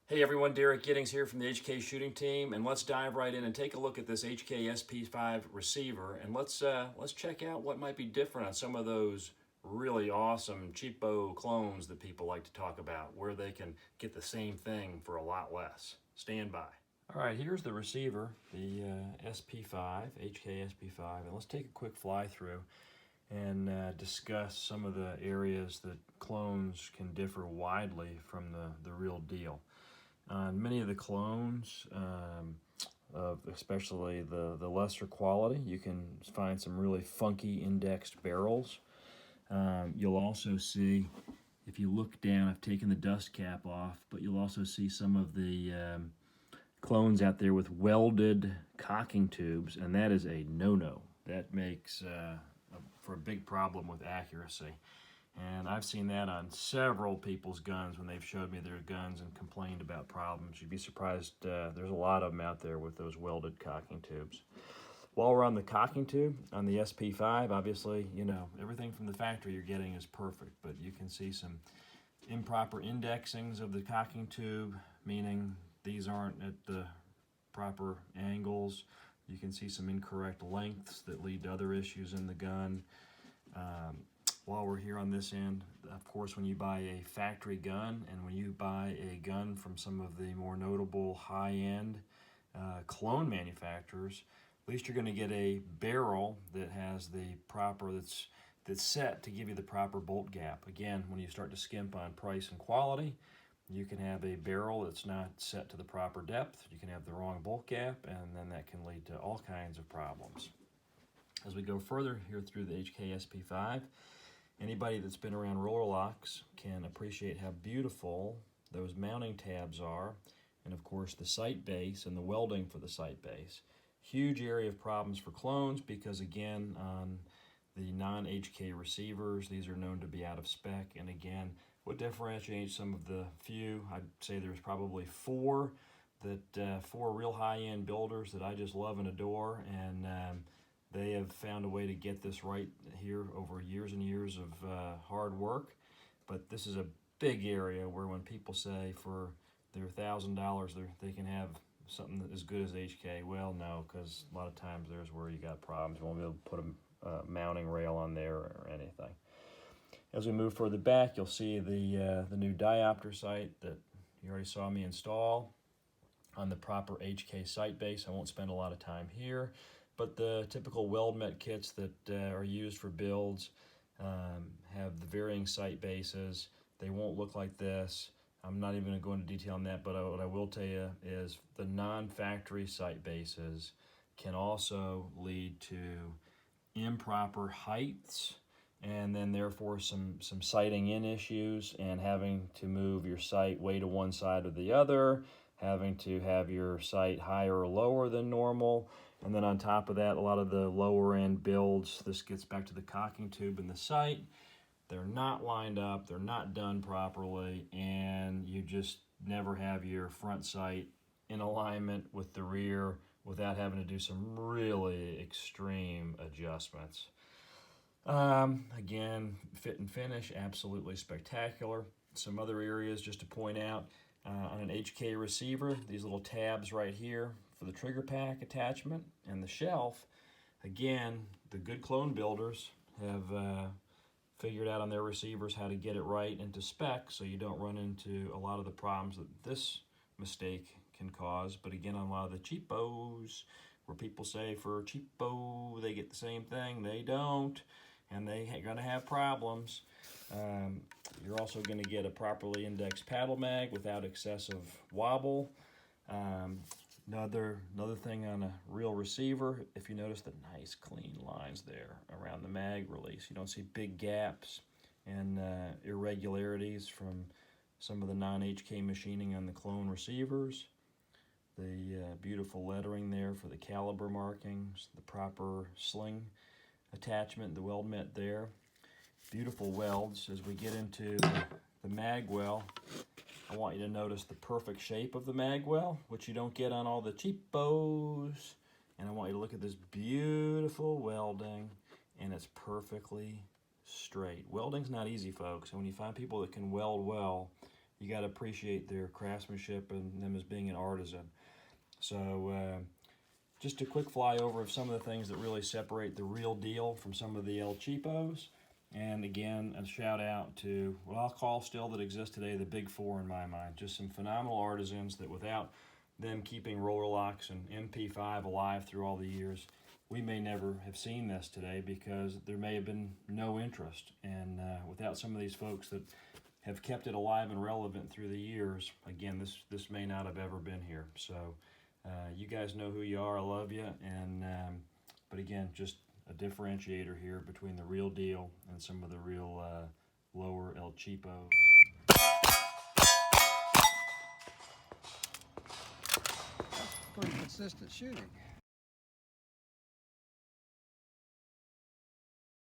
Hey everyone, Derek Giddings here from the HK shooting team, and let's dive right in and take a look at this HK SP5 receiver, and let's check out what might be different on some of those really awesome cheapo clones that people like to talk about, where they can get the same thing for a lot less. Stand by. All right, here's the receiver, the SP5, HK SP5, and let's take a quick fly through and discuss some of the areas that clones can differ widely from the real deal. On many of the clones, of especially the lesser quality, you can find some really funky indexed barrels. You'll also see, if you look down, I've taken the dust cap off, but you'll also see some of the clones out there with welded cocking tubes, and that is a no-no. That makes for a big problem with accuracy. And I've seen that on several people's guns when they've showed me their guns and complained about problems. You'd be surprised, there's a lot of them out there with those welded cocking tubes. While we're on the cocking tube, on the SP5, obviously, you know, everything from the factory you're getting is perfect, but you can see some improper indexings of the cocking tube, meaning these aren't at the proper angles. You can see some incorrect lengths that lead to other issues in the gun. While we're here on this end, of course, when you buy a factory gun and when you buy a gun from some of the more notable high-end clone manufacturers, at least you're going to get a barrel that has the proper, that's set to give you the proper bolt gap. Again, when you start to skimp on price and quality, you can have a barrel that's not set to the proper depth. You can have the wrong bolt gap, and then that can lead to all kinds of problems. As we go further here through the HK SP5, anybody that's been around roller locks can appreciate how beautiful those mounting tabs are, and of course the sight base and the welding for the sight base. Huge area of problems for clones because, again, on the non-HK receivers, these are known to be out of spec. And again, what differentiates some of the few, I'd say there's probably four real high-end builders that I just love and adore, and they have found a way to get this right here over years and years of hard work. But this is a big area where when people say for their $1,000 they can have something as good as HK, well, no, because a lot of times there's where you got problems. You won't be able to put a mounting rail on there or anything. As we move further back, you'll see the new diopter sight that you already saw me install on the proper HK sight base. I won't spend a lot of time here. But the typical weld-met kits that are used for builds have the varying sight bases. They won't look like this. I'm not even going to go into detail on that, but what I will tell you is the non-factory sight bases can also lead to improper heights, and then therefore some sighting in issues, and having to move your sight way to one side or the other, having to have your sight higher or lower than normal. And then on top of that, a lot of the lower end builds, this gets back to the cocking tube and the sight, they're not lined up, they're not done properly, and you just never have your front sight in alignment with the rear without having to do some really extreme adjustments. Again, fit and finish, absolutely spectacular. Some other areas just to point out, on an HK receiver, these little tabs right here for the trigger pack attachment and the shelf. Again, the good clone builders have figured out on their receivers how to get it right into spec so you don't run into a lot of the problems that this mistake can cause. But again, on a lot of the cheapos, where people say for cheapo they get the same thing, they don't, and they're going to have problems. You're also going to get a properly indexed paddle mag without excessive wobble. Another thing on a real receiver, if you notice the nice clean lines there around the mag release, you don't see big gaps and irregularities from some of the non-HK machining on the clone receivers. The beautiful lettering there for the caliber markings, the proper sling attachment, the weld met there. Beautiful welds. As we get into the mag well, I want you to notice the perfect shape of the mag well, which you don't get on all the cheapos. And I want you to look at this beautiful welding, and it's perfectly straight. Welding's not easy, folks, and when you find people that can weld well, you got to appreciate their craftsmanship and them as being an artisan. So just a quick flyover of some of the things that really separate the real deal from some of the El Cheapos. And again, a shout out to what I'll call still that exists today, the big four in my mind. Just some phenomenal artisans that without them keeping roller locks and mp5 alive through all the years, we may never have seen this today because there may have been no interest. And without some of these folks that have kept it alive and relevant through the years, again, this may not have ever been here. So you guys know who you are. I love you. And but again, just a differentiator here between the real deal and some of the real lower El Cheapos. Pretty consistent shooting.